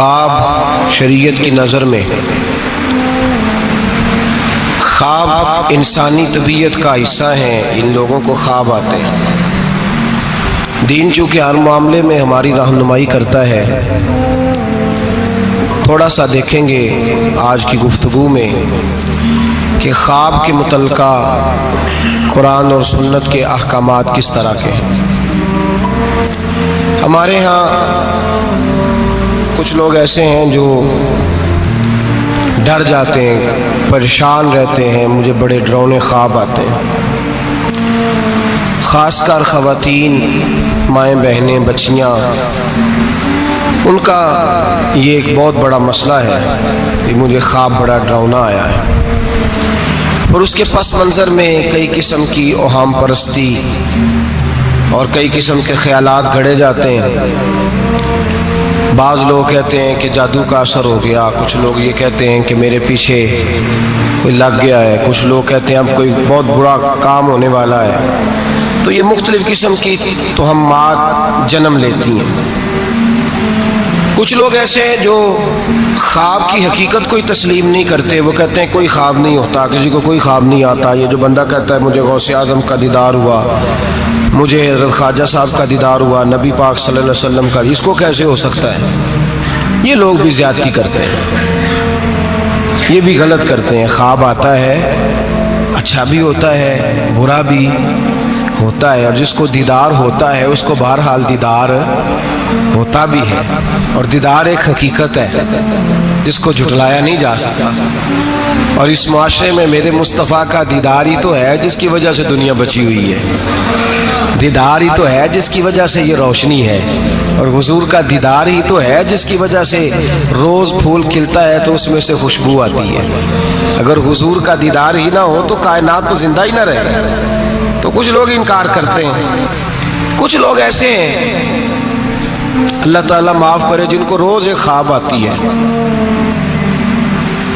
خواب شریعت کی نظر میں خواب انسانی طبیعت کا حصہ ہیں. ان لوگوں کو خواب آتے ہیں. دین چونکہ ہر معاملے میں ہماری رہنمائی کرتا ہے. تھوڑا سا دیکھیں گے آج کی گفتگو میں کہ خواب کے متعلقہ قرآن اور سنت کے احکامات کس طرح کے ہیں. ہمارے ہاں کچھ لوگ ایسے ہیں جو ڈر جاتے ہیں، پریشان رہتے ہیں، مجھے بڑے ڈراؤنے خواب آتے ہیں. خاص کر خواتین، مائیں بہنیں، بچیاں، ان کا یہ ایک بہت بڑا مسئلہ ہے کہ مجھے خواب بڑا ڈراؤنا آیا ہے. اور اس کے پس منظر میں کئی قسم کی اوہام پرستی اور کئی قسم کے خیالات گھڑے جاتے ہیں. بعض لوگ کہتے ہیں کہ جادو کا اثر ہو گیا، کچھ لوگ یہ کہتے ہیں کہ میرے پیچھے کوئی لگ گیا ہے، کچھ لوگ کہتے ہیں اب کوئی بہت برا کام ہونے والا ہے. تو یہ مختلف قسم کی توہمات جنم لیتی ہیں. کچھ لوگ ایسے ہیں جو خواب کی حقیقت کو ہی تسلیم نہیں کرتے. وہ کہتے ہیں کوئی خواب نہیں ہوتا، کسی کو کوئی خواب نہیں آتا. یہ جو بندہ کہتا ہے مجھے غوث اعظم کا دیدار ہوا، مجھے حضرت خواجہ صاحب کا دیدار ہوا، نبی پاک صلی اللہ علیہ وسلم کا، اس کو کیسے ہو سکتا ہے؟ یہ لوگ بھی زیادتی کرتے ہیں، یہ بھی غلط کرتے ہیں. خواب آتا ہے، اچھا بھی ہوتا ہے، برا بھی ہوتا ہے، اور جس کو دیدار ہوتا ہے اس کو بہرحال دیدار ہوتا بھی ہے. اور دیدار ایک حقیقت ہے جس کو جھٹلایا نہیں جا سکتا. اور اس معاشرے میں میرے مصطفیٰ کا دیدار ہی تو ہے جس کی وجہ سے دنیا بچی ہوئی ہے. دیدار ہی تو ہے جس کی وجہ سے یہ روشنی ہے. اور حضور کا دیدار ہی تو ہے جس کی وجہ سے روز پھول کھلتا ہے تو اس میں سے خوشبو آتی ہے. اگر حضور کا دیدار ہی نہ ہو تو کائنات تو زندہ ہی نہ رہے. تو کچھ لوگ انکار کرتے ہیں. کچھ لوگ ایسے ہیں، اللہ تعالیٰ معاف کرے، جن کو روز ایک خواب آتی ہے.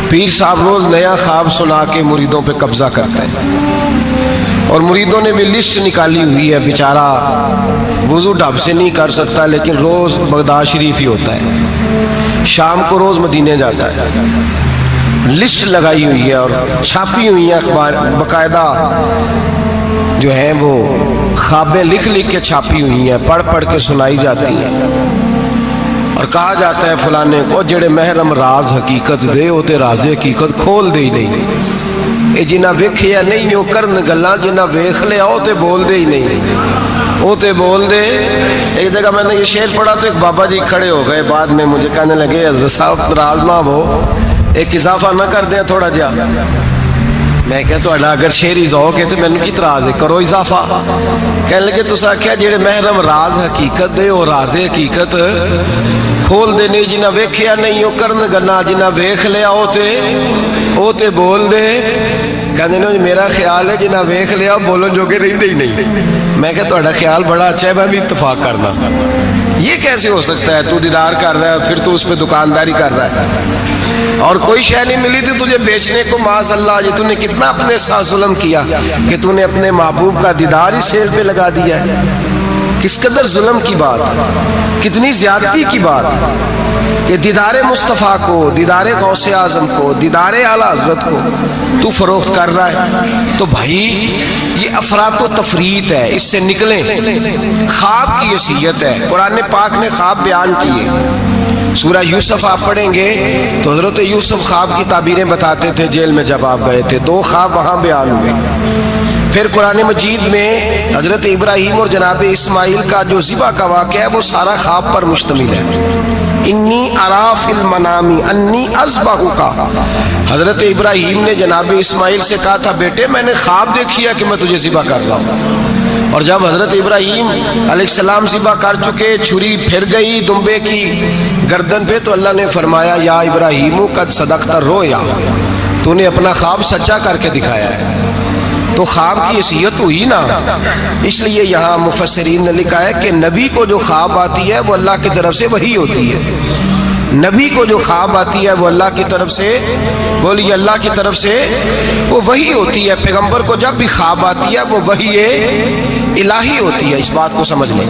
پیر صاحب روز نیا خواب سنا کے مریدوں پہ قبضہ کرتے ہیں. اور مریدوں نے بھی لسٹ نکالی ہوئی ہے. بیچارہ وضو ڈھب سے نہیں کر سکتا لیکن روز بغداد شریف ہی ہوتا ہے، شام کو روز مدینے جاتا ہے. لسٹ لگائی ہوئی ہے اور چھاپی ہوئی ہیں اخبار، باقاعدہ جو ہیں وہ خوابیں لکھ لکھ کے چھاپی ہوئی ہیں، پڑھ پڑھ کے سنائی جاتی ہیں. اور کہا جاتا ہے فلانے کو جڑے محرم راز حقیقت دے وہ تے راز حقیقت کھول دے ہی نہیں. اے جنہ ویکھیا نہیں وہ کرن گلاں، جنہ ویکھ لیا وہ تے بول دے ہی نہیں، وہ تے بول دے. ایک جگہ میں نے یہ شعر پڑھا تو ایک بابا جی کھڑے ہو گئے، بعد میں مجھے کہنے لگے حضرت صاحب ناراض نہ ہو، ایک اضافہ نہ کر دیں تھوڑا جا. میں کہا تو اگر شعری ذوق ہے تو میں نے کی تراز ہے، کرو اضافہ. کہنے لگے تو آخیا جڑے محرم راز حقیقت دے وہ راز حقیقت کھول دے. نہیں جنہ ویکھیا نہیں وہ کرن گنا، جنہ ویکھ لیا وہ تے بول دے. کہنے نے میرا خیال ہے جنہ ویکھ لیا بولن جوگے رہندے ہی نہیں. میں کہا تہاڈا خیال بڑا اچھا ہے، میں بھی اتفاق کرنا. یہ کیسے ہو سکتا ہے؟ تو دیدار کر رہا ہے پھر تو اس پہ دکانداری کر رہا ہے، اور کوئی شے نہیں ملی تھی تجھے بیچنے کو. معاذ اللہ، یہ تو نے کتنا اپنے ساتھ ظلم کیا کہ تو نے اپنے محبوب کا دیدار ہی سیل پہ لگا دیا ہے. کس قدر ظلم کی بات ہے، کتنی زیادتی کی بات ہے کہ دیدار مصطفیٰ کو، دیدار غوث اعظم کو، دیدار اعلیٰ حضرت کو تو فروخت کر رہا ہے. تو بھائی یہ افراط و تفریط ہے، اس سے نکلیں. خواب کی حیثیت ہے، قرآن پاک نے خواب بیان کیے. سورہ یوسف آپ پڑھیں گے تو حضرت یوسف خواب کی تعبیریں بتاتے تھے. جیل میں جب آپ گئے تھے 2 خواب وہاں بیان ہوئے. پھر قرآن مجید میں حضرت ابراہیم اور جناب اسماعیل کا جو ذبح کا واقعہ ہے وہ سارا خواب پر مشتمل ہے. انی ارا فی المنام انی اذبحک. حضرت ابراہیم نے جناب اسماعیل سے کہا تھا بیٹے میں نے خواب دیکھی ہے کہ میں تجھے ذبح کر رہا ہوں. اور جب حضرت ابراہیم علیہ السلام ذبح کر چکے، چھری پھر گئی دمبے کی گردن پہ، تو اللہ نے فرمایا یا ابراہیم قد صدقت الرؤیا، تو نے اپنا خواب سچا کر کے دکھایا ہے. تو خواب کی حیثیت ہوئی نا. اس لیے یہاں مفسرین نے لکھا ہے کہ نبی کو جو خواب آتی ہے وہ اللہ کی طرف سے وحی ہوتی ہے. نبی کو جو خواب آتی ہے وہ اللہ کی طرف سے، بولیے اللہ کی طرف سے وہ وحی ہوتی ہے. پیغمبر کو جب بھی خواب آتی ہے وہ وحی الہی ہوتی ہے. اس بات کو سمجھ لیں.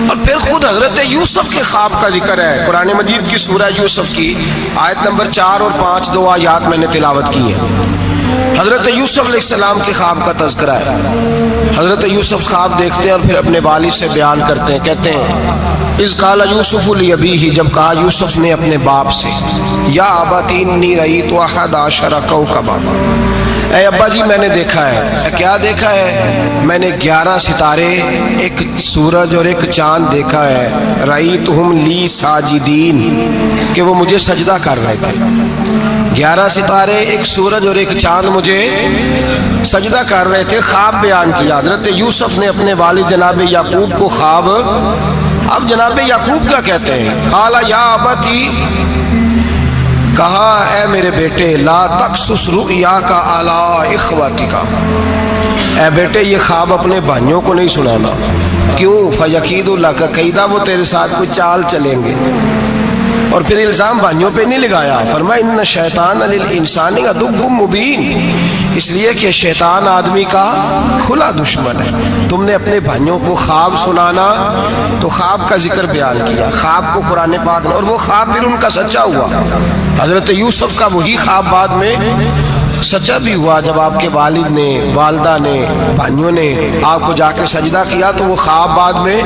اور پھر خود حضرت یوسف کے خواب کا ذکر ہے قرآن مجید کی سورہ یوسف کی آیت نمبر 4 اور 5 دو آیات میں نے تلاوت کی ہیں۔ حضرت یوسف علیہ السلام کے خواب کا تذکرہ ہے۔ حضرت یوسف خواب دیکھتے ہیں اور پھر اپنے والد سے بیان کرتے ہیں، کہتے ہیں اذ قال یوسف لابیہ، جب کہا یوسف نے اپنے باپ سے، یا ابت انی رأیت 11 کوکبا، اے ابا جی میں نے دیکھا ہے۔ کیا دیکھا ہے؟ میں نے 11 ستارے، ایک سورج اور ایک چاند دیکھا ہے۔ رأیتہم لی ساجدین، کہ وہ مجھے سجدہ کر رہے تھے۔ 11 ستارے، ایک سورج اور ایک چاند مجھے سجدہ کر رہے تھے۔ خواب بیان کیا حضرت یوسف نے اپنے والد جناب یعقوب کو خواب۔ اب جناب یعقوب کیا کہتے ہیں؟ قال یا ابتی، کہا اے میرے بیٹے، لا تقصص رؤیاک علی اخواتک، اے بیٹے یہ خواب اپنے بھائیوں کو نہیں سنانا۔ کیوں؟ فیکیدوا لک کیدا، وہ تیرے ساتھ کوئی چال چلیں گے۔ اور پھر الزام بھائیوں پہ نہیں لگایا، فرمایا ان شیطان للانسان عدو مبین، اس لیے کہ شیطان آدمی کا کھلا دشمن ہے۔ تم نے اپنے بھائیوں کو خواب سنانا، تو خواب کا ذکر بیان کیا، خواب کو قرآن پاک نے، اور وہ خواب پھر ان کا سچا ہوا۔ حضرت یوسف کا وہی خواب بعد میں سچا بھی ہوا، جب آپ کے والد نے، والدہ نے، بھائیوں نے آپ کو جا کے سجدہ کیا تو وہ خواب بعد میں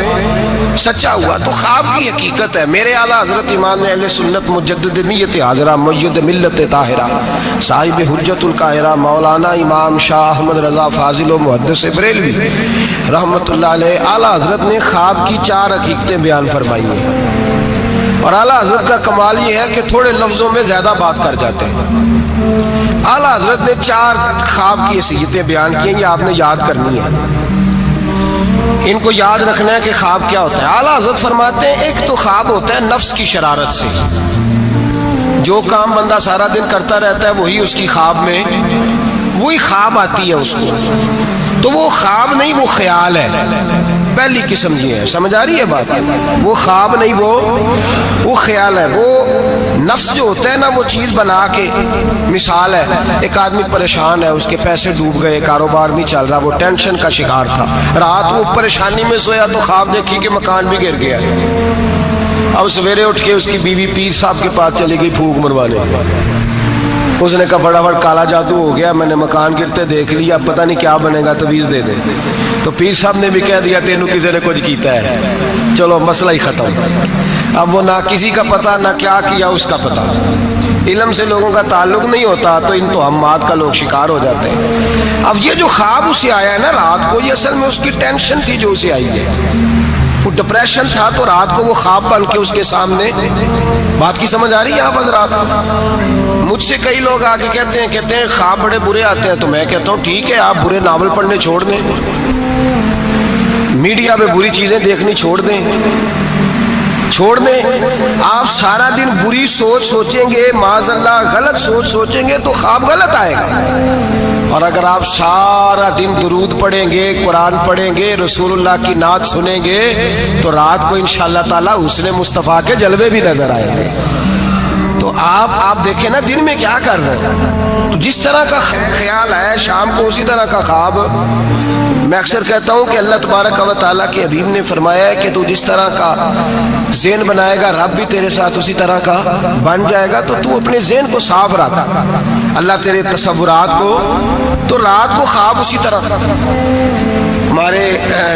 سچا ہوا۔ تو خواب کی حقیقت ہے۔ میرے اعلیٰ حضرت امام اہل سنت مجدد نیت حاضرہ مؤید ملت طاہرہ صاحب حجت القاہرہ مولانا امام شاہ احمد رضا فاضل و محدث بریلوی رحمۃ اللہ علیہ، اعلیٰ حضرت نے خواب کی 4 حقیقتیں بیان فرمائی ہیں۔ اور اعلیٰ حضرت کا کمال یہ ہے کہ تھوڑے لفظوں میں زیادہ بات کر جاتے ہیں۔ اعلیٰ حضرت نے 4 خواب کی حیثیتیں بیان کی ہیں، یہ آپ نے یاد کرنی ہے، ان کو یاد رکھنا ہے کہ خواب کیا ہوتا ہے۔ اعلیٰ حضرت فرماتے ہیں ایک تو خواب ہوتا ہے نفس کی شرارت سے، جو کام بندہ سارا دن کرتا رہتا ہے وہی اس کی خواب میں، وہی خواب آتی ہے اس کو، تو وہ خواب نہیں، وہ خیال ہے، پہلی قسم یہ ہے۔ سمجھ آ رہی ہے بات؟ وہ خواب نہیں، وہ خیال ہے۔ وہ نفس جو ہوتا ہے نا، وہ چیز بنا کے، مثال ہے ایک آدمی پریشان ہے، اس کے پیسے ڈوب گئے، کاروبار نہیں چل رہا، وہ ٹینشن کا شکار تھا، رات وہ پریشانی میں سویا تو خواب دیکھی کہ مکان بھی گر گیا۔ اب سویرے اٹھ کے اس کی بیوی پیر صاحب کے پاس چلی گئی پھونک مروانے۔ اس نے کہا فٹافٹ کالا جادو ہو گیا، میں نے مکان گرتے دیکھ لیا، اب پتہ نہیں کیا بنے گا، تویز دے دے۔ تو پیر صاحب نے بھی کہہ دیا تینوں کسی نے کچھ کیتا ہے، چلو مسئلہ ہی ختم۔ اب وہ نہ کسی کا پتہ، نہ کیا کیا اس کا پتہ۔ علم سے لوگوں کا تعلق نہیں ہوتا تو ان توہمات کا لوگ شکار ہو جاتے ہیں۔ اب یہ جو خواب اسے آیا ہے نا رات کو، یہ اصل میں اس کی ٹینشن تھی جو اسے آئی ہے، وہ ڈپریشن تھا، تو رات کو وہ خواب بن کے اس کے سامنے۔ بات کی سمجھ آ رہی ہے آپ حضرات؟ مجھ سے کئی لوگ آ کے کہتے ہیں خواب بڑے برے آتے ہیں، تو میں کہتا ہوں ٹھیک ہے، آپ برے ناول پڑھنے چھوڑ دیں، میڈیا پہ بری چیزیں دیکھنی چھوڑ دیں، آپ سارا دن بری سوچ سوچیں گے، معاذ اللہ غلط سوچ سوچیں گے تو خواب غلط آئے گا۔ اور اگر آپ سارا دن درود پڑھیں گے، قرآن پڑھیں گے، رسول اللہ کی نعت سنیں گے، تو رات کو انشاءاللہ تعالی حسن مصطفیٰ کے جلوے بھی نظر آئیں گے۔ تو آپ دیکھیں نا دن میں کیا کر رہے ہیں، تو جس طرح کا خیال ہے شام کو اسی طرح کا خواب۔ میں اکثر کہتا ہوں کہ اللہ تبارک و تعالیٰ کے حبیب نے فرمایا ہے کہ تو جس طرح کا ذہن بنائے گا رب بھی تیرے ساتھ اسی طرح کا بن جائے گا، تو اپنے ذہن کو صاف رکھ، اللہ تیرے تصورات کو، تو رات کو خواب اسی طرح۔ ہمارے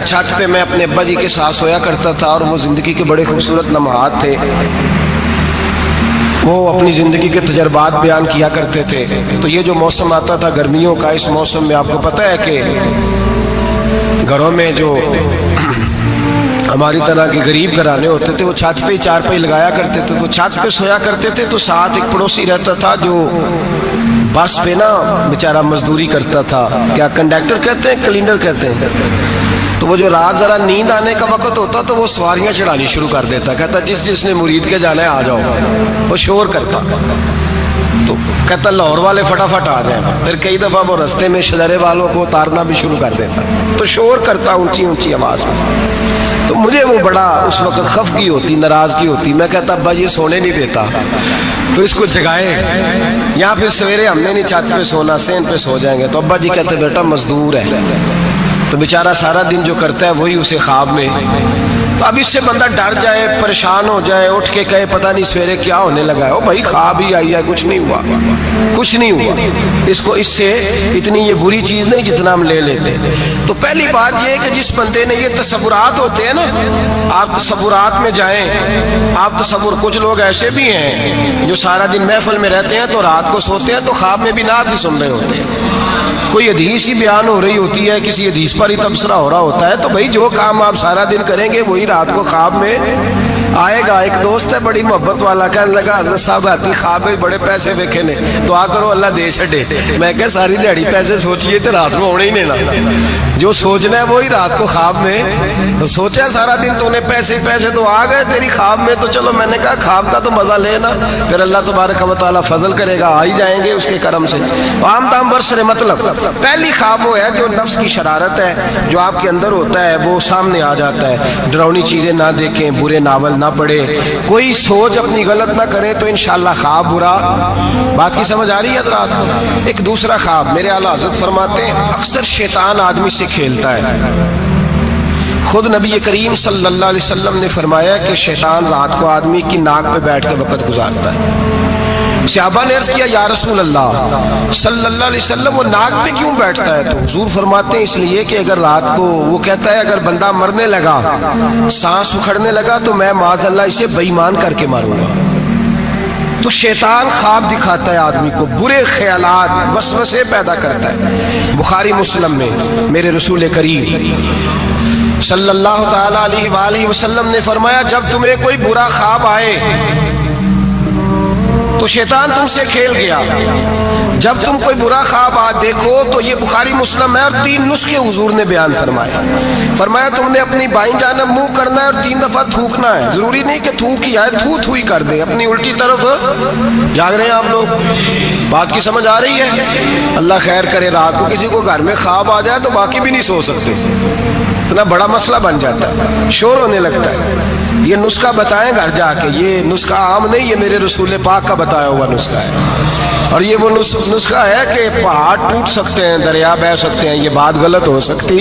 چھت پہ میں اپنے ابا جی کے ساتھ سویا کرتا تھا، اور وہ زندگی کے بڑے خوبصورت لمحات تھے، وہ اپنی زندگی کے تجربات بیان کیا کرتے تھے۔ تو یہ جو موسم آتا تھا گرمیوں کا، اس موسم میں آپ کو پتہ ہے کہ گھروں میں جو ہماری طرح کے غریب گھرانے ہوتے تھے وہ چھت پہ چار پائی لگایا کرتے تھے، تو چھت پہ سویا کرتے تھے، تو ساتھ ایک پڑوسی رہتا تھا جو بس پہ نا بیچارہ مزدوری کرتا تھا، کیا کنڈکٹر کہتے ہیں کلینڈر کہتے ہیں، تو وہ جو رات ذرا نیند آنے کا وقت ہوتا تو وہ سواریاں چڑھانی شروع کر دیتا، کہتا جس نے مرید کے جانا ہے آ جاؤ، وہ شور کرتا، تو کہتا لاہور والے فٹافٹ آ جائیں، پھر کئی دفعہ وہ رستے میں شجرے والوں کو اتارنا بھی شروع کر دیتا، تو شور کرتا اونچی اونچی آواز میں۔ تو مجھے وہ بڑا اس وقت خفگی ہوتی، ناراضگی ہوتی، میں کہتا ابا یہ سونے نہیں دیتا، تو اس کو جگائے، یا پھر سویرے ہم نے نہیں چھت پہ سونا، سین پہ سو جائیں گے، تو ابا جی کہتے بیٹا مزدور ہے، تو بیچارہ سارا دن جو کرتا ہے وہی اسے خواب میں، تو اب اس سے بندہ ڈر جائے، پریشان ہو جائے، اٹھ کے کہے پتہ نہیں سویرے کیا ہونے لگا ہے، او بھائی خواب ہی آئی ہے، کچھ نہیں ہوا، کچھ نہیں ہوا۔ اس سے اتنی یہ بری چیز نہیں جتنا ہم لے لیتے۔ تو پہلی بات یہ ہے کہ جس بندے نے یہ تصورات ہوتے ہیں نا، آپ تصورات میں جائیں، آپ تصور، کچھ لوگ ایسے بھی ہیں جو سارا دن محفل میں رہتے ہیں تو رات کو سوتے ہیں تو خواب میں بھی نعت ہی سن رہے ہوتے ہیں، کوئی حدیث ہی بیان ہو رہی ہوتی ہے، کسی حدیث پر ہی تبصرہ ہو رہا ہوتا ہے، تو بھائی جو کام آپ سارا دن کریں گے وہی رات کو خواب میں آئے گا۔ ایک دوست ہے بڑی محبت والا، کہنے لگا حضرت صاحب راتی خواب میں بڑے پیسے ویکھے نے، دعا کرو اللہ دے چھڈے۔ میں کہ ساری دیہڑی پیسے سوچیے تو رات کو ہونے ہی نہیں نا، جو سوچنا ہے وہی رات کو خواب میں تو سوچا سارا دن تو انہیں پیسے تو آ گئے تیری خواب میں، تو چلو میں نے کہا خواب کا تو مزہ لینا، پھر اللہ تبارک و تعالیٰ فضل کرے گا، آ ہی جائیں گے اس کے کرم سے۔ عام دام برسر مطلب پہلی خواب وہ ہے جو نفس کی شرارت ہے، جو آپ کے اندر ہوتا ہے وہ سامنے آ جاتا ہے۔ ڈراؤنی چیزیں نہ دیکھیں، برے ناول نہ پڑھیں، کوئی سوچ اپنی غلط نہ کریں تو انشاءاللہ خواب برا۔ بات کی سمجھ آ رہی ہے حضرات؟ ایک دوسرا خواب، میرے اعلیٰ حضرت فرماتے ہیں اکثر شیطان آدمی سے کھیلتا ہے۔ خود نبی کریم صلی اللہ علیہ وسلم نے فرمایا کہ شیطان رات کو آدمی کی ناک پہ بیٹھ کے وقت گزارتا ہے۔ صحابہ نے عرض کیا یا رسول اللہ صلی اللہ علیہ وسلم وہ ناک پہ کیوں بیٹھتا ہے؟ تو حضور فرماتے ہیں اس لیے کہ اگر رات کو وہ کہتا ہے اگر بندہ مرنے لگا، سانس اکھڑنے لگا تو میں معاذ اللہ اسے بے ایمان کر کے ماروں گا۔ تو شیطان خواب دکھاتا ہے آدمی کو، برے خیالات، وسوسے پیدا کرتا ہے۔ بخاری مسلم میں میرے رسول کریم صلی اللہ تعالی علیہ وآلہ وسلم نے فرمایا جب تمہیں کوئی برا خواب آئے تو شیطان تم سے کھیل گیا، جب تم کوئی برا خواب دیکھو تو یہ بخاری مسلم ہے، اور 3 نسخے حضور نے بیان فرمایا تم نے اپنی بائیں جانب منہ کرنا ہے اور 3 دفعہ تھوکنا ہے، ضروری نہیں کہ تھوک ہی آئے، تھو ہی کر دیں، اپنی الٹی طرف جاگ رہے ہیں آپ لوگ؟ بات کی سمجھ آ رہی ہے؟ اللہ خیر کرے، رات کو کسی کو گھر میں خواب آ جائے تو باقی بھی نہیں سو سکتے، اتنا بڑا مسئلہ بن جاتا ہے، شور ہونے لگتا ہے۔ یہ نسخہ بتائیں گھر جا کے، یہ نسخہ عام نہیں، یہ میرے رسول پاک کا بتایا ہوا نسخہ ہے، اور یہ وہ نسخہ ہے کہ پہاڑ ٹوٹ سکتے ہیں، دریا بہہ سکتے ہیں، یہ بات غلط ہو سکتی،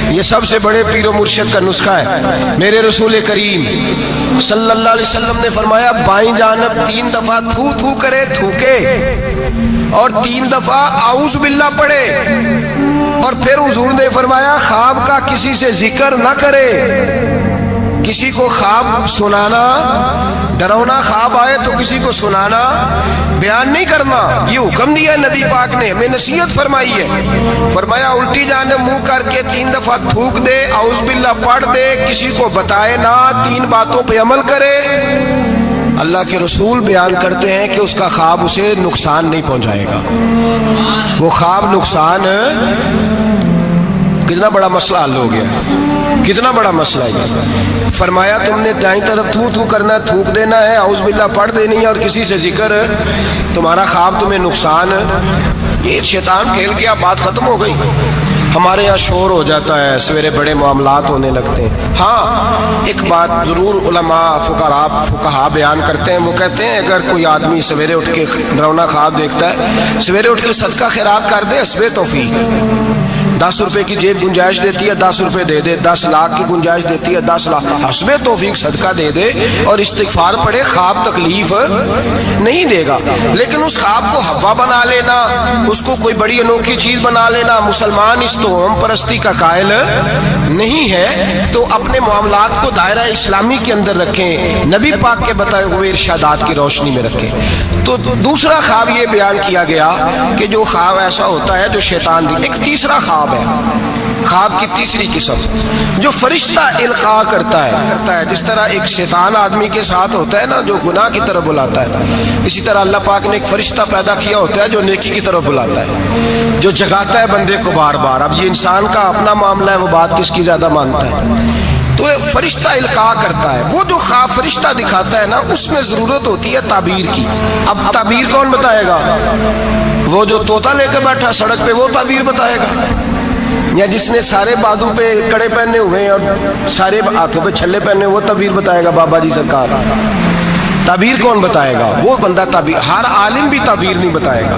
یہ سب سے بڑے پیر و مرشد کا نسخہ ہے۔ میرے رسول کریم صلی اللہ علیہ وسلم نے فرمایا بائیں جانب 3 دفعہ تھو کرے، تھوکے، اور 3 دفعہ اعوذ باللہ پڑھے، اور پھر حضور نے فرمایا خواب کا کسی سے ذکر نہ کرے، کسی کو خواب سنانا، ڈراؤنا خواب آئے تو کسی کو سنانا، بیان نہیں کرنا، یہ حکم دیا نبی پاک نے، ہمیں نصیحت فرمائی ہے۔ فرمایا الٹی جانب منہ کر کے 3 دفعہ تھوک دے، اعوذ باللہ پڑھ دے، کسی کو بتائے نہ، 3 باتوں پہ عمل کرے۔ اللہ کے رسول بیان کرتے ہیں کہ اس کا خواب اسے نقصان نہیں پہنچائے گا، وہ خواب نقصان، کتنا بڑا مسئلہ حل ہو گیا، کتنا بڑا مسئلہ ہے۔ فرمایا تم نے دائیں طرف تھو کرنا ہے، تھوک دینا ہے، اعوذ باللہ پڑھ دینی ہے، اور کسی سے ذکر، تمہارا خواب تمہیں نقصان، یہ شیطان کھیل گیا، بات ختم ہو گئی۔ ہمارے یہاں شور ہو جاتا ہے، سویرے بڑے معاملات ہونے لگتے ہیں۔ ہاں ایک بات ضرور علماء فقہا بیان کرتے ہیں، وہ کہتے ہیں اگر کوئی آدمی سویرے اٹھ کے ڈراؤنا خواب دیکھتا ہے، سویرے اٹھ کے صدقہ خیرات کر دے، حسب توفیق، 10 روپے کی جیب گنجائش دیتی ہے 10 روپے دے دے، 10 لاکھ کی گنجائش دیتی ہے 10 لاکھ، حسب توفیق صدقہ دے دے اور استغفار پڑھے، خواب تکلیف نہیں دے گا۔ لیکن اس خواب کو ہوا بنا لینا، اس کو کوئی بڑی انوکھی چیز بنا لینا، مسلمان اس توہم پرستی کا قائل نہیں ہے، تو اپنے معاملات کو دائرہ اسلامی کے اندر رکھیں، نبی پاک کے بتائے ہوئے ارشادات کی روشنی میں رکھیں۔ تو دوسرا خواب یہ بیان کیا گیا کہ جو خواب ایسا ہوتا ہے جو شیطان دی۔ ایک تیسرا خواب ہے، خواب کی تیسری قسم جو فرشتہ القاء کرتا ہے، جس طرح ایک شیطان آدمی کے ساتھ ہوتا ہے نا جو گناہ کی طرف بلاتا ہے، اسی طرح اللہ پاک نے ایک فرشتہ پیدا کیا ہوتا ہے جو نیکی کی طرف بلاتا ہے، جو جگاتا ہے بندے کو بار بار۔ اب یہ انسان کا اپنا معاملہ ہے، وہ بات کس کی زیادہ مانتا ہے، تو فرشتہ القاء کرتا ہے۔ وہ جو خواب فرشتہ دکھاتا ہے نا، اس میں ضرورت ہوتی ہے تعبیر کی۔ اب تعبیر کون بتائے گا؟ وہ جو طوطا لے کے بیٹھا سڑک پہ، وہ تعبیر بتائے گا، یا جس نے سارے بازو پہ کڑے پہنے ہوئے ہیں اور سارے ہاتھوں پہ چھلے پہنے، وہ تعبیر بتائے گا بابا جی سرکار؟ تعبیر کون بتائے گا؟ وہ بندہ تعبیر، ہر عالم بھی تعبیر نہیں بتائے گا،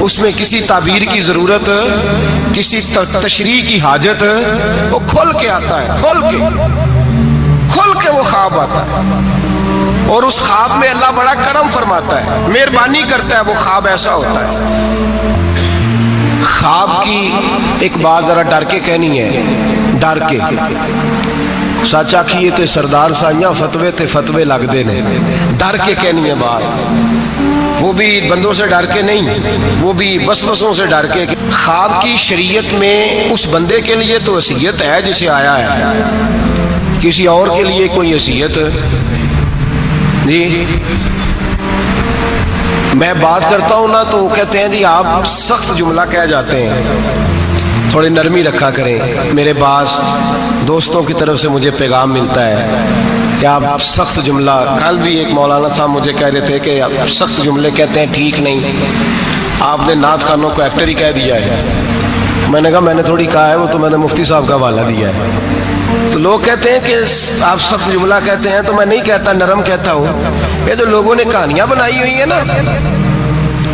اس میں کسی تعبیر کی ضرورت، کسی تشریح کی حاجت، وہ کھل کے آتا ہے، کھل کے وہ خواب آتا ہے، اور اس خواب میں اللہ بڑا کرم فرماتا ہے، مہربانی کرتا ہے، وہ خواب ایسا ہوتا ہے۔ خواب کی ایک بات ذرا ڈر کے کہنی ہے، ڈر کے سچ آکھیے تے سردار سائیاں فتوے تے فتوے لگ دے نے، ڈر کے کہنی ہے بات، وہ بھی بندوں سے ڈر کے نہیں، وہ بھی وسوسوں سے ڈر کے۔ خواب کی شریعت میں اس بندے کے لیے تو وصیت ہے جسے آیا ہے، کسی اور کے لیے کوئی وصیت جی۔ میں بات کرتا ہوں نا تو کہتے ہیں جی آپ سخت جملہ کہہ جاتے ہیں، تھوڑی نرمی رکھا کریں۔ میرے پاس دوستوں کی طرف سے مجھے پیغام ملتا ہے کہ آپ سخت جملہ، کل بھی ایک مولانا صاحب مجھے کہہ رہے تھے کہ آپ سخت جملے کہتے ہیں، ٹھیک نہیں، آپ نے نعت خوانوں کو ایکٹر ہی کہہ دیا ہے۔ میں نے کہا میں نے تھوڑی کہا ہے، وہ تو میں نے مفتی صاحب کا حوالہ دیا ہے۔ تو لوگ کہتے ہیں کہ آپ سخت جملہ کہتے ہیں، تو میں نہیں کہتا، نرم کہتا ہوں۔ یہ تو لوگوں نے کہانیاں بنائی ہوئی ہیں نا،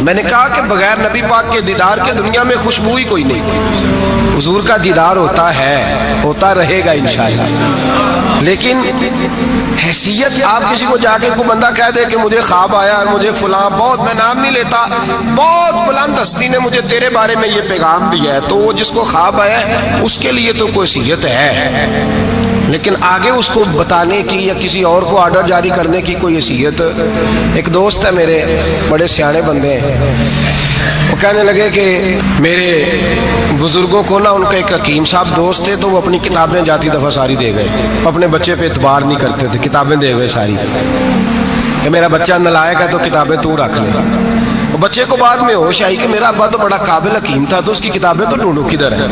میں نے کہا کہ بغیر نبی پاک کے دیدار کے دنیا میں خوشبو ہی کوئی نہیں۔ حضور کا دیدار ہوتا ہے، ہوتا رہے گا انشاءاللہ، لیکن حیثیت آپ کسی کو جا کے کوئی بندہ کہہ دے کہ مجھے خواب آیا اور مجھے فلاں، بہت، میں نام نہیں لیتا، بہت بلند ہستی نے مجھے تیرے بارے میں یہ پیغام دیا ہے، تو وہ جس کو خواب آیا ہے اس کے لیے تو کوئی حیثیت ہے، لیکن آگے اس کو بتانے کی یا کسی اور کو آرڈر جاری کرنے کی کوئی حیثیت۔ ایک دوست ہے میرے، بڑے سیانے بندے ہیں، وہ کہنے لگے کہ میرے بزرگوں کو نا، ان کا ایک حکیم صاحب دوست تھے، تو وہ اپنی کتابیں جاتی دفعہ ساری دے گئے، اپنے بچے پہ اعتبار نہیں کرتے تھے، کتابیں دے گئے ساری کہ میرا بچہ نالائق ہے تو کتابیں تو رکھ لے۔ وہ بچے کو بعد میں ہوش آئی کہ میرا ابا تو بڑا قابل حکیم تھا، تو اس کی کتابیں تو ڈھونڈوں کدھر ہیں۔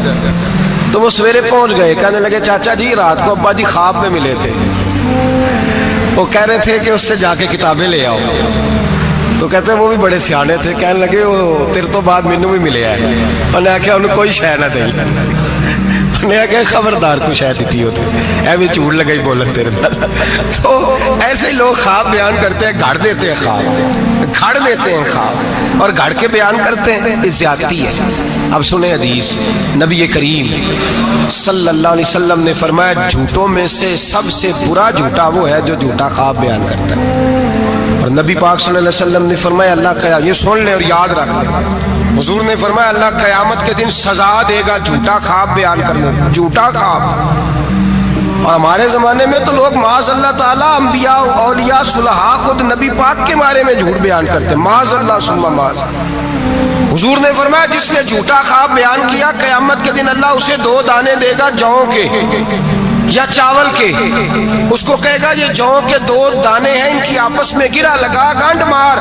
تو وہ سویرے پہنچ گئے، کہنے لگے چاچا جی رات کو ابا جی خواب میں ملے تھے، وہ کہہ رہے تھے کہ اس سے جا کے کتابیں لے آؤ۔ تو کہتے ہیں وہ بھی بڑے سیانے تھے، کہنے لگے وہ تیرے تو بعد مینوں بھی ملے ہے۔ انہیں آخیا انہوں کوئی شے نہ دئی، انہیں آخیا خبردار کوئی شے دیتی ہوتے، اے بھی جھوٹ لگا ہی بولن تیرے پر۔ تو ایسے ہی لوگ خواب بیان کرتے ہیں، گھڑ دیتے ہیں خواب، گھڑ دیتے ہیں خواب، اور گھڑ کے بیان کرتے ہیں، یہ زیادتی ہے۔ اب سنیں حدیث، نبی کریم صلی اللہ علیہ وسلم نے فرمایا جھوٹوں میں سے سب سے برا جھوٹا وہ ہے جو جھوٹا خواب بیان کرتا ہے۔ اور نبی پاک صلی اللہ علیہ وسلم نے فرمایا اللہ کا، یہ سن لیں اور یاد رکھ لیں، حضور نے فرمایا اللہ قیامت کے دن سزا دے گا جھوٹا خواب بیان کرنے، جھوٹا خواب۔ اور ہمارے زمانے میں تو لوگ معاذ اللہ تعالیٰ انبیاء، اولیاء، صلحاء خود نبی پاک کے بارے میں جھوٹ بیان کرتے ہیں، معاذ اللہ ثم معاذ۔ حضور نے فرمایا جس نے جھوٹا خواب بیان کیا، قیامت کے دن اللہ اسے 2 دانے دے گا جوں کے یا چاول کے، اس کو کہے گا یہ جوں کے 2 دانے ہیں، ان کی آپس میں گرا لگا، گانڈ مار۔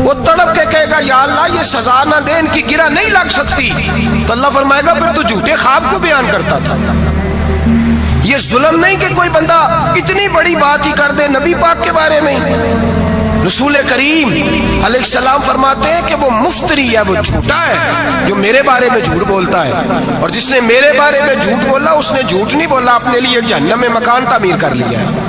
وہ تڑپ کے کہے گا یا اللہ یہ سزا نہ دے، ان کی گرا نہیں لگ سکتی، تو اللہ فرمائے گا پھر تو جھوٹے خواب کو بیان کرتا تھا۔ یہ ظلم نہیں کہ کوئی بندہ اتنی بڑی بات ہی کر دے نبی پاک کے بارے میں۔ رسول کریم علیہ السلام فرماتے ہیں کہ وہ مفتری ہے، وہ جھوٹا ہے جو میرے بارے میں جھوٹ بولتا ہے، اور جس نے میرے بارے میں جھوٹ بولا اس نے جھوٹ نہیں بولا، اپنے لیے جہنم میں مکان تعمیر کر لیا ہے۔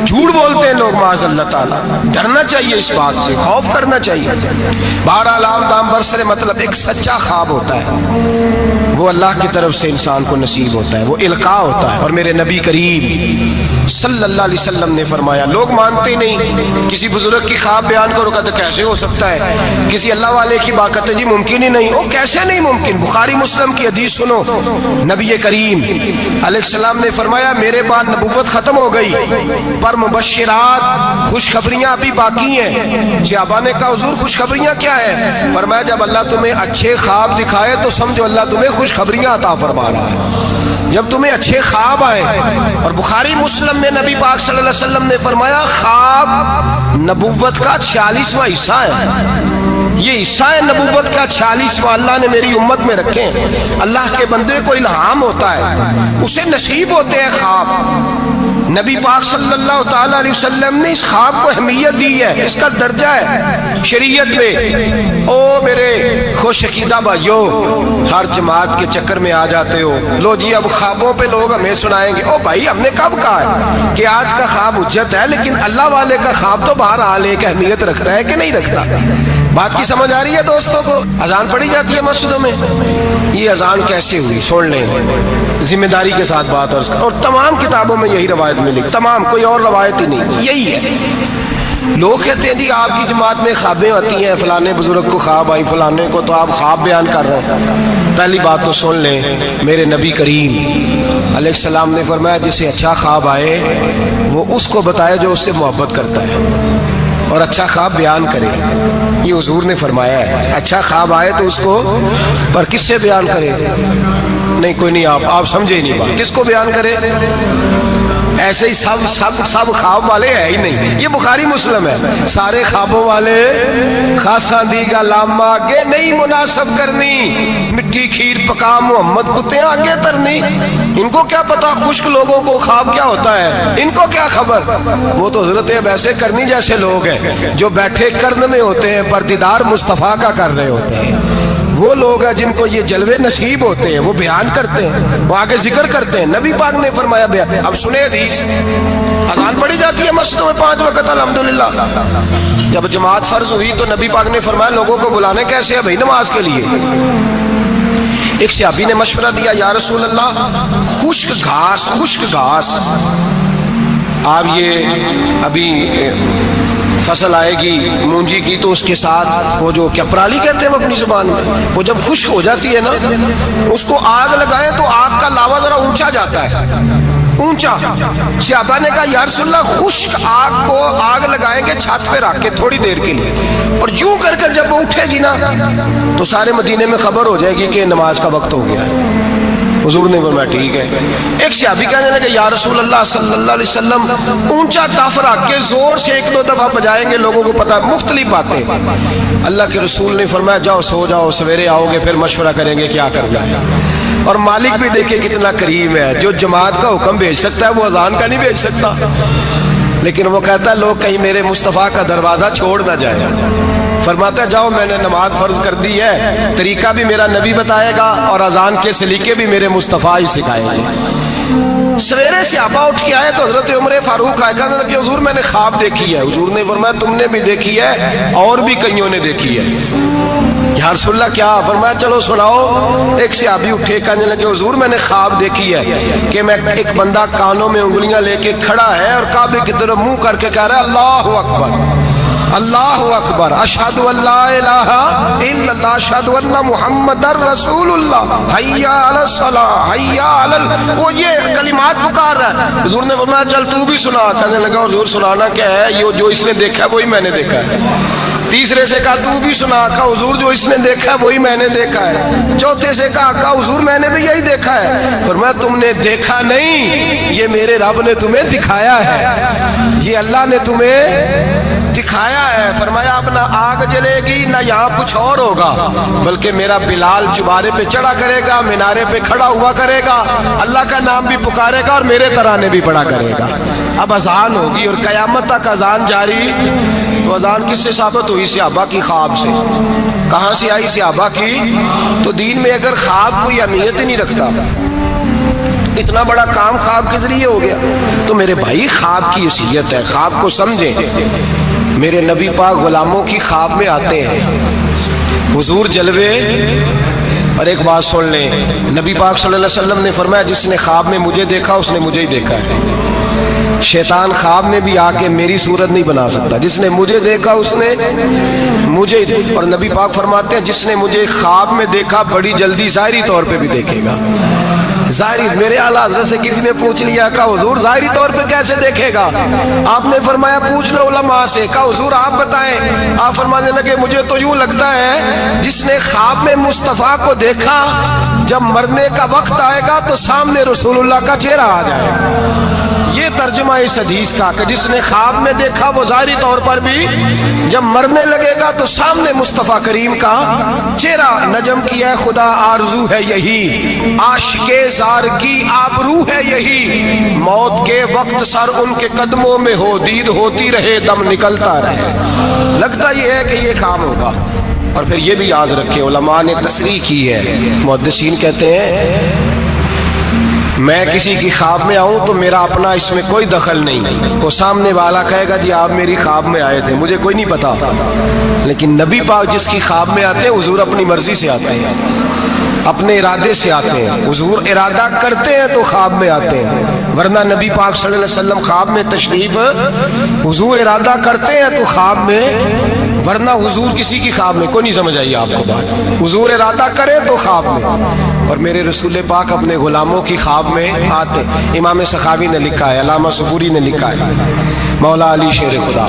جھوٹ بولتے ہیں لوگ معاذ اللہ تعالیٰ، ڈرنا چاہیے اس بات سے، خوف کرنا چاہیے۔ بہرحال آپ دام برسر مطلب ایک سچا خواب ہوتا ہے، وہ اللہ کی طرف سے انسان کو نصیب ہوتا ہے، وہ القاء ہوتا ہے۔ اور میرے نبی کریم صلی اللہ علیہ وسلم نے فرمایا، لوگ مانتے نہیں، کسی بزرگ کی خواب بیان کرو کہتے کیسے ہو سکتا ہے، کسی اللہ والے کی بات کرتے جی ممکن ہی نہیں، وہ کیسے نہیں ممکن؟ بخاری مسلم کی حدیث سنو، نبی کریم علیہ السلام نے فرمایا میرے بعد نبوت ختم ہو گئی، پر مبشرات خوشخبریاں ابھی باقی ہیں۔ صحابہ نے کہا حضور خوشخبریاں کیا ہیں؟ فرمایا جب اللہ تمہیں اچھے خواب دکھائے تو سمجھو اللہ تمہیں خوشخبریاں عطا فرما رہا ہے، جب تمہیں اچھے خواب آئے۔ اور بخاری مسلم میں نبی پاک صلی اللہ علیہ وسلم نے فرمایا خواب نبوت کا 46واں حصہ ہے، یہ حصہ ہے نبوت کا 46واں، اللہ نے میری امت میں رکھے ہیں۔ اللہ کے بندے کو الہام ہوتا ہے، اسے نصیب ہوتے ہیں خواب۔ نبی پاک صلی اللہ تعالیٰ علیہ وسلم نے اس خواب کو اہمیت دی ہے، اس کا درجہ ہے شریعت میں۔ او میرے خوش عقیدہ بھائیو، ہر جماعت کے چکر میں آ جاتے ہو، لو جی اب خوابوں پہ لوگ ہمیں سنائیں گے۔ او بھائی ہم نے کب کہا ہے کہ آج کا خواب حجت ہے، لیکن اللہ والے کا خواب تو بہرحال ایک اہمیت رکھتا ہے کہ نہیں رکھتا؟ بات کی سمجھ آ رہی ہے دوستوں کو؟ اذان پڑھی جاتی ہے مسجدوں میں، یہ اذان کیسے ہوئی سن لیں، ذمہ داری کے ساتھ بات اور تمام کتابوں میں یہی روایت ملی، تمام، کوئی اور روایت ہی نہیں، یہی ہے۔ لوگ کہتے ہیں جی آپ کی جماعت میں خوابیں آتی ہیں، فلانے بزرگ کو خواب آئی، فلانے کو، تو آپ خواب بیان کر رہے ہیں۔ پہلی بات تو سن لیں، میرے نبی کریم علیہ السلام نے فرمایا جسے اچھا خواب آئے وہ اس کو بتائے جو اس سے محبت کرتا ہے، اور اچھا خواب بیان کرے، یہ حضور نے فرمایا ہے۔ اچھا خواب آئے تو اس کو، پر کس سے بیان کرے؟ نہیں کوئی نہیں، آپ سمجھے نہیں بات، کس کو بیان کرے؟ ایسے ہی سب خواب والے ہیں ہی نہیں، یہ بخاری مسلم ہے، سارے خوابوں والے خاصاں دی گا لاما آگے نہیں مناسب کرنی، مٹھی کھیر پکا محمد کتے آگے ترنی۔ ان کو کیا پتا خشک لوگوں کو خواب کیا ہوتا ہے، ان کو کیا خبر؟ وہ تو حضرت ویسے کرنی جیسے لوگ ہیں جو بیٹھے کرن میں ہوتے ہیں پر دیدار مصطفیٰ کا کر رہے ہوتے ہیں۔ وہ لوگ ہیں جن کو یہ جلوے نصیب ہوتے ہیں، وہ بیان کرتے ہیں، وہ آگے ذکر کرتے ہیں۔ نبی پاک نے فرمایا بیان۔ اب سنیں حدیث، اذان پڑھی جاتی ہے مسجدوں میں 5 وقت الحمدللہ۔ جب جماعت فرض ہوئی تو نبی پاک نے فرمایا لوگوں کو بلانے کیسے ہے بھائی نماز کے لیے؟ ایک صحابی نے مشورہ دیا، یا رسول اللہ خشک گھاس، آپ یہ ابھی فصل آئے گی مونجی کی تو اس کے ساتھ وہ جو کیا پرالی کہتے ہیں ہم اپنی زبان میں، وہ جب خشک ہو جاتی ہے نا اس کو آگ لگائیں تو آگ کا لاوا ذرا اونچا جاتا ہے، اونچا۔ صحابہ نے کہا یا رسول اللہ خشک آگ کو آگ لگائیں گے چھت پہ رکھ کے تھوڑی دیر کے لیے، اور یوں کر کے جب وہ اٹھے گی نا تو سارے مدینے میں خبر ہو جائے گی کہ نماز کا وقت ہو گیا ہے۔ حضور نے فرمایا ٹھیک ہے۔ ایک صحابی کہنے لگے یا رسول اللہ صلی اللہ علیہ وسلم اونچا تف رکھ کے زور سے 1-2 دفعہ بجائیں گے، لوگوں کو پتا، مختلف باتیں۔ اللہ کے رسول نے فرمایا جاؤ سو جاؤ، سویرے آؤ گے پھر مشورہ کریں گے کیا کرنا ہے۔ اور مالک بھی دیکھیں کتنا کریم ہے، جو جماعت کا حکم بھیج سکتا ہے وہ اذان کا نہیں بھیج سکتا، لیکن وہ کہتا ہے لوگ کہیں میرے مصطفیٰ کا دروازہ چھوڑ نہ جائے۔ فرماتا ہے جاؤ میں نے نماز فرض کر دی ہے، طریقہ بھی میرا نبی بتائے گا اور اذان کے سلیقے بھی میرے مصطفیٰ ہی سکھائے گا۔ سویرے صحابہ اٹھ کے آئے تو حضرت عمر فاروق آئے کہنے لگے حضور میں نے خواب دیکھی ہے۔ حضور نے فرمایا تم نے بھی دیکھی ہے اور بھی کئیوں نے دیکھی ہے۔ یا رسول اللہ کیا؟ فرمایا چلو سناؤ۔ ایک صحابی اٹھے کہنے لگے حضور میں نے خواب دیکھی ہے کہ میں ایک بندہ کانوں میں انگلیاں لے کے کھڑا ہے اور کعبے کی طرف منہ کر کے کہہ رہا ہے اللہ اکبر اللہ اکبر، اشہد ان لا الہ الا اللہ، اشہد ان محمد رسول اللہ، حی علی الصلاۃ، حی علی وہ یہ کلمات پکار رہا ہے۔ حضور نے فرمایا چل تو بھی سنا۔ کہنے لگا حضور سنانا کیا ہے؟ یہ جو اس نے دیکھا ہے وہی میں نے دیکھا ہے۔ تیسرے سے کہا تو بھی سنا۔ کہا حضور جو اس نے دیکھا ہے وہی میں نے دیکھا ہے۔ چوتھے سے کہا حضور میں نے بھی یہی دیکھا ہے۔ فرمایا تم نے دیکھا نہیں، یہ میرے رب نے تمہیں دکھایا ہے، یہ اللہ نے تمہیں دکھایا ہے۔ فرمایا اب نہ آگ جلے گی نہ یہاں کچھ اور ہوگا، بلکہ میرا بلال چبارے پہ چڑھا کرے گا، مینارے پہ کھڑا ہوا کرے گا، اللہ کا نام بھی پکارے گا اور میرے ترانے بھی پڑھا کرے گا۔ اب اذان ہوگی اور قیامت تک اذان جاری۔ تو اذان کس سے ثابت ہوئی؟ صحابہ کی خواب سے۔ کہاں سے آئی صحابہ کی؟ تو دین میں اگر خواب کوئی اہمیت ہی نہیں رکھتا، اتنا بڑا کام خواب کے ذریعے ہو گیا، تو میرے بھائی خواب کی حیثیت ہے، خواب کو سمجھیں۔ میرے نبی پاک غلاموں کی خواب میں آتے ہیں، حضور جلوے۔ اور ایک بات سن لیں، نبی پاک صلی اللہ علیہ وسلم نے فرمایا جس نے خواب میں مجھے دیکھا اس نے مجھے ہی دیکھا ہے۔ شیطان خواب میں بھی آ کے میری صورت نہیں بنا سکتا، جس نے مجھے دیکھا اس نے مجھے ہی دیکھا۔ اور نبی پاک فرماتے ہیں جس نے مجھے خواب میں دیکھا بڑی جلدی ظاہری طور پہ بھی دیکھے گا۔ ظاہری، میرے اعلیٰ حضرت سے کسی نے پوچھ لیا، کہا حضور ظاہری طور پہ کیسے دیکھے گا؟ آپ نے فرمایا پوچھ لو علماء سے۔ کہا حضور آپ بتائیں۔ آپ فرمانے لگے مجھے تو یوں لگتا ہے جس نے خواب میں مصطفیٰ کو دیکھا جب مرنے کا وقت آئے گا تو سامنے رسول اللہ کا چہرہ آ جائے گا۔ یہ ترجمہ اس حدیث کا کہ جس نے خواب میں دیکھا وہ ظاہری طور پر بھی جب مرنے لگے گا تو سامنے مصطفیٰ کریم کا چہرہ۔ نجم کی ہے خدا آرزو ہے یہی، عاشق زار کی آبرو ہے یہی، موت کے وقت سر ان کے قدموں میں ہو، دید ہوتی رہے دم نکلتا رہے۔ لگتا یہ ہے کہ یہ کام ہوگا۔ اور پھر یہ بھی یاد رکھیں علماء نے تصریح کی ہے، محدثین کہتے ہیں میں کسی کی خواب میں آؤں تو میرا اپنا اس میں کوئی دخل نہیں. وہ سامنے والا کہے گا جی آپ میری خواب میں آئے تھے, مجھے کوئی نہیں پتا. لیکن نبی پاک جس کی خواب میں آتے ہیں حضور اپنی مرضی سے آتے ہیں, اپنے ارادے سے آتے ہیں. حضور ارادہ کرتے ہیں تو خواب میں آتے ہیں, ورنہ نبی پاک صلی اللہ علیہ وسلم خواب میں تشریف, حضور ارادہ کرتے ہیں تو خواب میں, ورنہ حضور کسی کی خواب میں. کوئی نہیں سمجھ آئی آپ کو بات. حضور ارادہ کرے تو خواب میں, اور میرے رسول پاک اپنے غلاموں کی خواب میں آتے. امام سخاوی نے لکھا ہے, علامہ صبوری نے لکھا ہے, مولا علی شیر خدا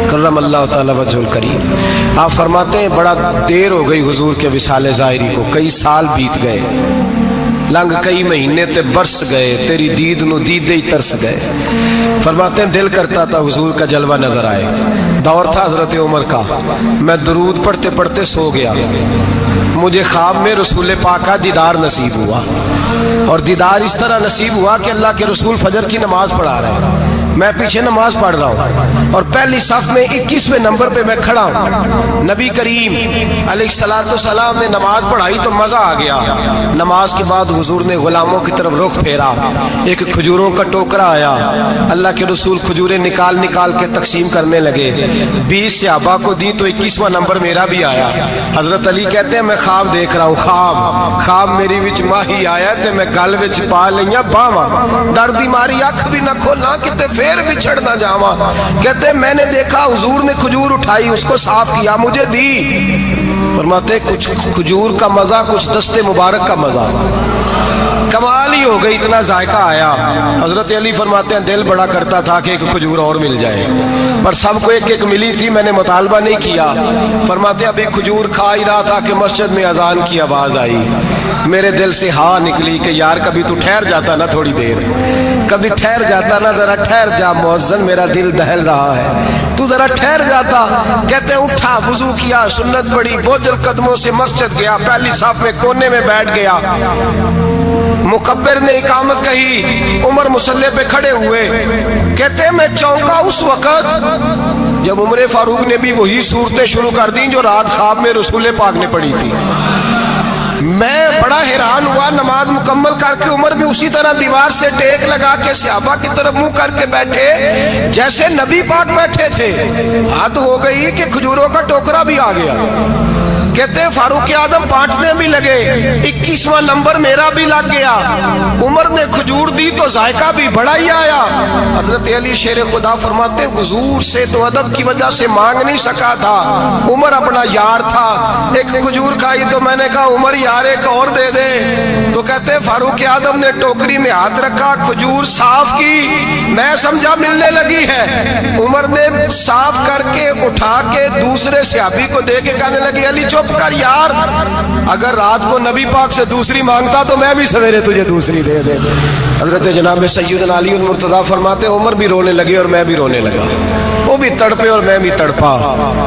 کرم اللہ تعالی وجہ الکریم, آپ فرماتے ہیں بڑا دیر ہو گئی حضور کے وصال ظاہری کو, کئی سال بیت گئے, لنگ کئی مہینے تے برس گئے, تیری دید نو دیدے ہی ترس گئے. فرماتے ہیں دل کرتا تھا حضور کا جلوہ نظر آئے. دور تھا حضرت عمر کا, میں درود پڑھتے پڑھتے سو گیا. مجھے خواب میں رسول پاک کا دیدار نصیب ہوا, اور دیدار اس طرح نصیب ہوا کہ اللہ کے رسول فجر کی نماز پڑھا رہے ہیں, میں پیچھے نماز پڑھ رہا ہوں, اور پہلی صف میں 21ویں نمبر پہ میں کھڑا ہوں. نبی کریم علیہ الصلوۃ والسلام نے نماز پڑھائی تو مزہ آ گیا. نماز کے بعد حضور نے غلاموں کی طرف رخ پھیرا, ایک کھجوروں کا ٹوکرا آیا, اللہ کے رسول کھجوریں نکال نکال کے تقسیم کرنے لگے. 20 صحابہ کو دی تو 21واں نمبر میرا بھی آیا. حضرت علی کہتے ہیں میں خواب دیکھ رہا ہوں, خواب میری وچ ماہی آیا تے میں گل وچ پا لئیاں باواں, ڈر دی ماری اکھ بھی نہ کھولاں کتے پھر بچھڑ نہ جاواں. کہتے میں نے دیکھا حضور نے کھجور اٹھائی, اس کو صاف کیا, مجھے دی. فرماتے کچھ کھجور کا مزہ, کچھ دست مبارک کا مزہ, کمال ہی ہو گئی, اتنا ذائقہ آیا. حضرت علی فرماتے ہیں دل بڑا کرتا تھا کہ ایک کھجور اور مل جائے, پر سب کو ایک ایک ملی تھی, میں نے مطالبہ نہیں کیا. فرماتے ابھی کھجور کھا ہی رہا تھا کہ مسجد میں اذان کی آواز آئی. میرے دل سے ہاں نکلی کہ یار کبھی تو ٹھہر جاتا نا, تھوڑی دیر کبھی ٹھہر جاتا نا, ذرا ٹھہر جا مؤذن, میرا دل دہل رہا ہے, تو ذرا ٹھہر جاتا. کہتے ہیں اٹھا, وضو کیا, سنت پڑھی, بوجھل قدموں سے مسجد گیا, پہلی صف میں کونے میں بیٹھ گیا. مکبر نے اقامت کہی, عمر مصلی پہ کھڑے ہوئے. کہتے ہیں میں چونکا اس وقت جب عمر فاروق نے بھی وہی صورتیں شروع کر دیں جو رات خواب میں رسول پاک نے پڑھی تھی. میں بڑا حیران ہوا, نماز مکمل کر کے عمر بھی اسی طرح دیوار سے ٹیک لگا کے صحابہ کی طرف منہ کر کے بیٹھے جیسے نبی پاک بیٹھے تھے. حد ہو گئی کہ کھجوروں کا ٹوکرا بھی آ گیا. کہتے ہیں فاروق اعظم بانٹنے بھی لگے, 21واں نمبر میرا بھی لگ گیا. عمر نے کھجور دی تو ذائقہ بھی بڑا ہی آیا. حضرت علی شیر خدا فرماتے حضور سے تو ادب کی وجہ سے مانگ نہیں سکا تھا, عمر اپنا یار تھا. ایک کھجور کھائی تو میں نے کہا عمر یار ایک اور دے دے, تو کہتے ہیں فاروق اعظم نے ٹوکری میں ہاتھ رکھا, کھجور صاف کی, میں سمجھا ملنے لگی ہے. عمر نے صاف کر کے اٹھا کے دوسرے صحابی کو دے کے کہنے لگی علی چپ کر یار, اگر رات کو نبی پاک سے دوسری مانگتا تو میں بھی سویرے تجھے دوسری دے دے. حضرت جناب سیدنا علی المرتضیٰ فرماتے عمر بھی رونے لگے اور میں بھی رونے لگا, وہ بھی تڑپے اور میں بھی تڑپا.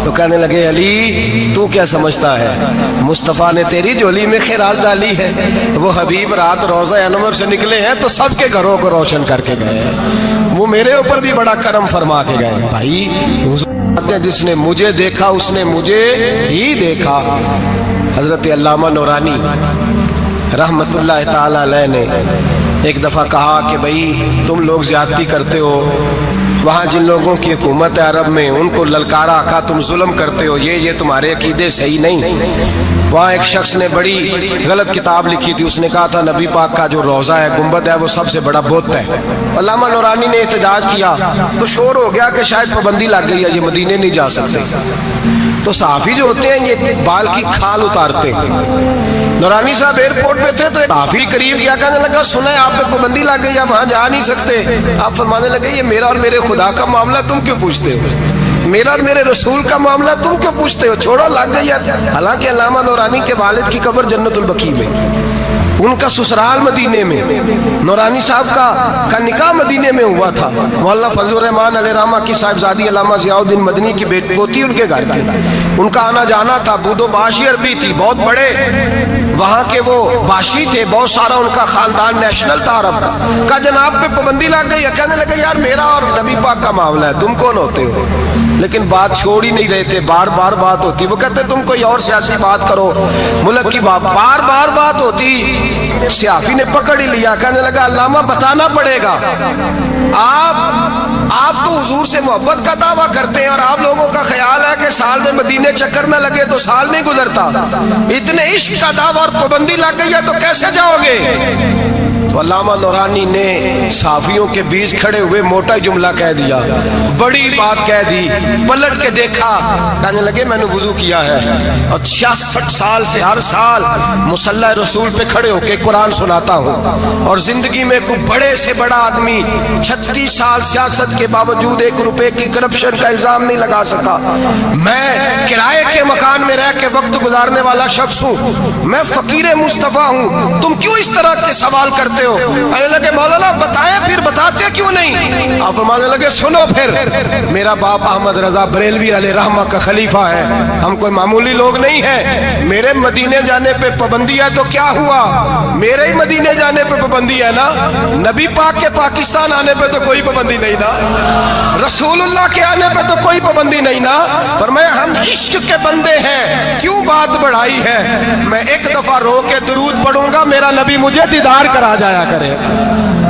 تو کہنے لگے علی تو کیا سمجھتا ہے, مصطفیٰ نے تیری جولی میں خیرات ڈالی ہے. وہ حبیب رات روضہ انور سے نکلے ہیں تو سب کے گھروں کو روشن کر کے گئے ہیں, وہ میرے اوپر بھی بڑا کرم فرما کے گئے. بھائی جس نے مجھے دیکھا اس نے مجھے ہی دیکھا. حضرت علامہ نورانی رحمت اللہ تعالی علیہ نے ایک دفعہ کہا کہ بھائی تم لوگ زیادتی کرتے ہو, وہاں جن لوگوں کی حکومت ہے عرب میں ان کو للکارا, کہا تم ظلم کرتے ہو, یہ تمہارے عقیدے صحیح نہیں. وہاں ایک شخص نے بڑی غلط کتاب لکھی تھی, اس نے کہا تھا نبی پاک کا جو روضہ ہے گنبد ہے وہ سب سے بڑا بت ہے. علامہ نورانی نے احتجاج کیا تو شور ہو گیا کہ شاید پابندی لگ گئی ہے, یہ مدینے نہیں جا سکتے. تو صحافی جو ہوتے ہیں یہ بال کی کھال اتارتے ہیں. نورانی صاحب ایئرپورٹ پہ تھے تو ایک صحافی قریب گیا, کہنے لگا سنا ہے آپ پہ پابندی لگ گئی, آپ وہاں جا نہیں سکتے. آپ فرمانے لگے یہ میرا اور میرے خدا کا معاملہ تم کیوں پوچھتے ہو, میرا اور میرے رسول کا معاملہ تم کیوں پوچھتے ہو, چھوڑو لگ گئی. حالانکہ علامہ نورانی کے والد کی قبر جنت البقیع میں, ان کا سسرال مدینے میں, نورانی صاحب کا نکاح مدینے میں ہوا تھا. مولانا فضل الرحمان علیہ رحمہ کی صاحبزادی علامہ ضیاء الدین مدنی کی پوتی ان کے گھر تھی, ان کا آنا جانا تھا. بودو باشی عربی تھی, بہت بڑے وہاں کے وہ باشی تھے, بہت سارا ان کا خاندان نیشنل تھا عرب کا. کہا جناب پہ پابندی لگ گئی. کہنے لگے یار میرا اور نبی پاک کا معاملہ ہے, تم کون ہوتے ہو. لیکن بات چھوڑ ہی نہیں رہے تھے، بار بار بات ہوتی، وہ کہتے تم کوئی اور سیاسی بات کرو، ملک کی بات، بار بار بات ہوتی، صحافی نے پکڑ ہی لیا، کہنے لگا علامہ بتانا پڑے گا، آپ تو حضور سے محبت کا دعویٰ کرتے ہیں اور آپ لوگوں کا خیال ہے کہ سال میں مدینے چکر نہ لگے تو سال نہیں گزرتا، اتنے عشق کا دعویٰ اور پابندی لگ گئی ہے تو کیسے جاؤ گے؟ تو علامہ نورانی نے صحافیوں کے بیچ کھڑے ہوئے موٹا جملہ کہہ دیا، بڑی بات کہہ دی، پلٹ کے دیکھا، کہنے لگے میں نے وضو کیا ہے اور 66 سال سے ہر سال مصلی رسول پہ کھڑے ہو کے قرآن سناتا ہوں، اور زندگی میں کوئی بڑے سے بڑا آدمی 36 سال سیاست کے باوجود 1 روپے کی کرپشن کا الزام نہیں لگا سکا، میں کرائے کے مکان میں رہ کے وقت گزارنے والا شخص ہوں، میں فقیر مصطفیٰ ہوں، تم کیوں اس طرح کے سوال کرتے ہو؟ کہنے لگے مولانا بتائیں، پھر بتاتے کیوں نہیں؟ آپ فرمانے لگے سنو پھر، میرا باپ احمد رضا بریلوی علیہ رحمہ کا خلیفہ ہے، ہم کوئی معمولی لوگ نہیں ہیں، میرے مدینے جانے پہ پابندی ہے تو کیا ہوا؟ میرے ہی مدینے جانے پہ پابندی ہے نا، نبی پاک کے پاکستان آنے پہ تو کوئی پابندی نہیں نا، رسول اللہ کے آنے پہ تو کوئی پابندی نہیں نا، فرمایا ہم عشق کے بندے ہیں، کیوں بات بڑھائی ہے؟ میں ایک دفعہ رو کے درود پڑھوں گا، میرا نبی مجھے دیدار کرا جایا کرے،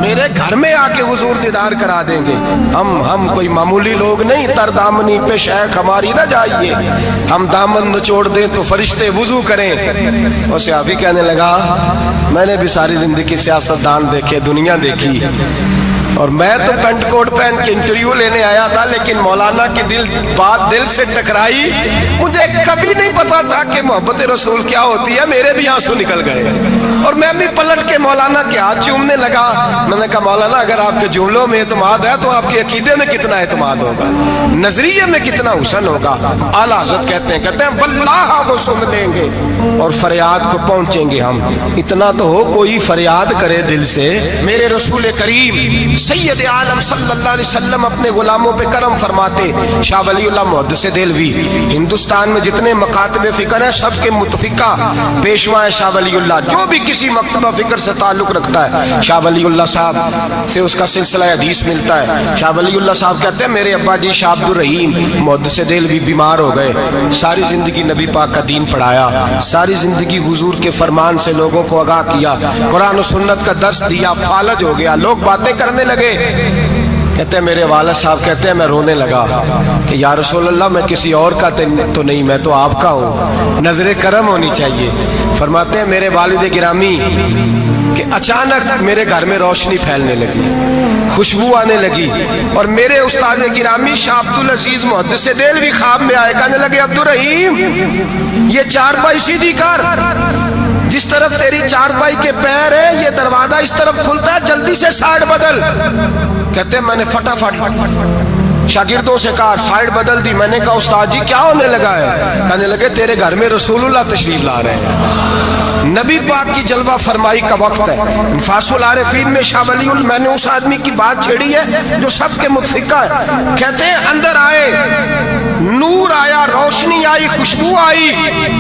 میرے گھر میں آ کے حضور دیدار کرا دیں گے، ہم کوئی معمولی لوگ نہیں، تر دامنی پہ شیخ ہماری نہ جائیے، ہم دامن نچوڑ دیں تو فرشتے وضو کریں۔ اور صحافی کہنے لگا میں نے بھی ساری زندگی سیاستدان دیکھے، دنیا دیکھی، اور میں تو پینٹ کوٹ پہن کے انٹرویو لینے آیا تھا، لیکن مولانا کی بات دل سے ٹکرائی، مجھے کبھی نہیں پتا تھا کہ محبت رسول کیا ہوتی ہے، میرے بھی آنسو نکل گئے، اور میں بھی پلٹ کے مولانا کے ہاتھ چومنے لگا، میں نے کہا مولانا اگر آپ کے جملوں میں اعتماد ہے تو آپ کے عقیدے میں کتنا اعتماد ہوگا، نظریے میں کتنا حسن ہوگا۔ اعلیٰ حضرت کہتے ہیں واللہ وہ سن لیں گے اور فریاد کو پہنچیں گے ہم، اتنا تو ہو کوئی فریاد کرے دل سے۔ میرے رسول کریم سید عالم صلی اللہ علیہ وسلم اپنے غلاموں پہ کرم فرماتے۔ شاہ ولی اللہ محدث دہلوی ہندوستان میں جتنے مکاتب فکر ہیں سب کے متفقہ پیشوا ہے شاہ ولی اللہ، جو بھی کسی مکتبہ فکر سے تعلق رکھتا ہے شاہ ولی اللہ صاحب سے اس کا سلسلہ حدیث ملتا ہے۔ شاہ ولی اللہ صاحب کہتے ہیں میرے ابا جی شاہ عبد الرحیم محدث دہلوی بیمار ہو گئے، ساری زندگی نبی پاک کا دین پڑھایا، ساری زندگی حضور کے فرمان سے لوگوں کو آگاہ کیا، قرآن و سنت کا درس دیا، فالج ہو گیا، لوگ باتیں کرنے لگے۔ کہتے ہیں میرے والد صاحب کہتے ہیں میں رونے لگا کہ یا رسول اللہ میں کسی اور کا تو نہیں، میں تو آپ کا ہوں، نظر کرم ہونی چاہیے۔ فرماتے ہیں میرے والد گرامی کہ اچانک میرے گھر میں روشنی پھیلنے لگی، خوشبو آنے لگی، اور میرے استاد گرامی شاہ عبد العزیز محدث دہلوی خواب میں آئے، کہنے لگے عبد الرحیم یہ چارپائی سیدھی کر، جس طرف تیری چارپائی کے پیر ہے یہ دروازہ اس طرف کھلتا ہے، جلدی سے سائیڈ بدل۔ کہتے ہیں میں نے فٹافٹ شاگردوں سے کہا سائیڈ بدل دی، میں نے کہا استاد جی کیا ہونے لگا ہے؟ کہنے لگے تیرے گھر میں رسول اللہ تشریف لا رہے ہیں، نبی پاک کی جلوہ فرمائی کا وقت ہے۔ انفاس العارفین میں شاہ ولی اللہ میں نے اس آدمی کی بات چھیڑی ہے جو سب کے متفقہ ہے، کہتے ہیں اندر آئے، نور آیا، روشنی آئی، خوشبو آئی۔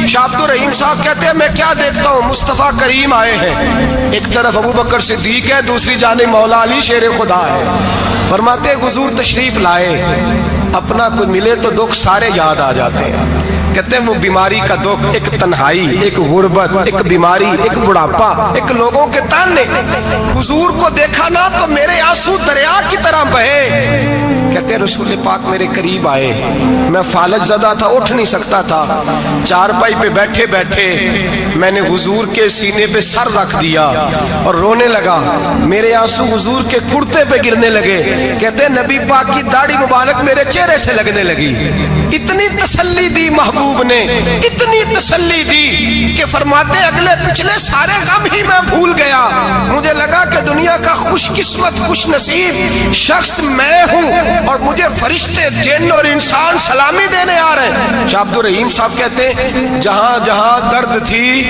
شاہ عبد الرحیم صاحب کہتے ہیں میں کیا دیکھتا ہوں، مصطفیٰ کریم آئے ہیں، ایک طرف ابو بکر صدیق ہے، دوسری جانب مولا علی شیر خدا ہے۔ فرماتے حضور تشریف لائے، اپنا کوئی ملے تو دکھ سارے یاد آ جاتے ہیں۔ کہتے ہیں وہ بیماری کا دکھ، ایک تنہائی، ایک غربت، ایک بیماری، ایک بڑھاپا، ایک لوگوں کے تانے، حضور کو دیکھا نا تو میرے آنسو دریا کی طرح بہے۔ کہتے ہیں رسول پاک میرے قریب آئے، میں فالج زدہ تھا، اٹھ نہیں سکتا تھا، چارپائی پہ بیٹھے بیٹھے میں نے حضور کے سینے پہ سر رکھ دیا اور رونے لگا، میرے آنسو حضور کے کرتے پہ گرنے لگے۔ کہتے ہیں نبی پاک کی داڑھی مبارک میرے چہرے سے لگنے لگی، اتنی تسلی دی محبوب نے، اتنی تسلی دی کہ فرماتے اگلے پچھلے سارے غم ہی میں بھول گیا، مجھے لگا کہ دنیا کا خوش قسمت خوش نصیب شخص میں ہوں اور مجھے فرشتے جن اور انسان سلامی دینے آ رہے ہیں۔ شاہ عبد الرحیم صاحب کہتے ہیں جہاں جہاں درد تھی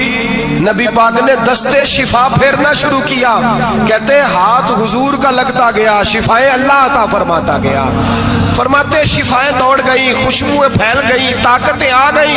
نبی پاک نے دستے شفا پھیرنا شروع کیا، کہتے ہیں ہاتھ حضور کا لگتا گیا، شفائیں اللہ عطا فرماتا گیا۔ فرماتے شفائیں دوڑ گئی، خوشبوئیں پھیل گئی، طاقتیں آ گئی۔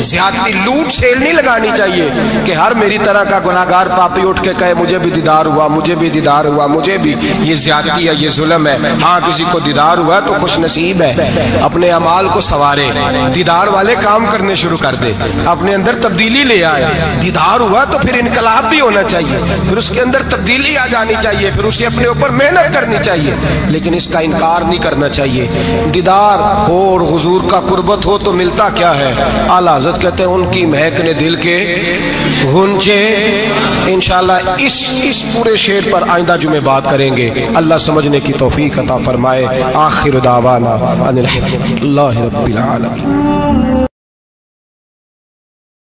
زیادتی لوٹ سیل نہیں لگانی چاہیے کہ ہر میری طرح کا گناہگار پاپی اٹھ کے کہے مجھے بھی دیدار ہوا، مجھے بھی دیدار ہوا، مجھے بھی۔ یہ زیادتی ہے، یہ ظلم ہے۔ ہاں کسی کو دیدار ہوا تو خوش نصیب ہے، اپنے اعمال کو سنوارے، دیدار والے کام کرنے شروع کر دے، اپنے اندر تبدیلی لے آئے۔ دیدار ہوا تو پھر انقلاب بھی ہونا چاہیے، پھر اس کے اندر تبدیلی آ جانی چاہیے، پھر اسے اپنے اوپر محنت کرنی چاہیے، لیکن اس کا انکار نہیں کرنا چاہیے۔ دیدار ہو اور حضور کا قربت ہو تو ملتا کیا ہے؟ اعلیٰ حضرت کہتے ہیں ان کی مہک نے دل کے غنچے۔ انشاءاللہ اس پورے شعر پر آئندہ جمعے بات کریں گے۔ اللہ سمجھنے کی توفیق عطا فرمائے۔ آخر دعوانا ان الحمد للہ رب العالمین۔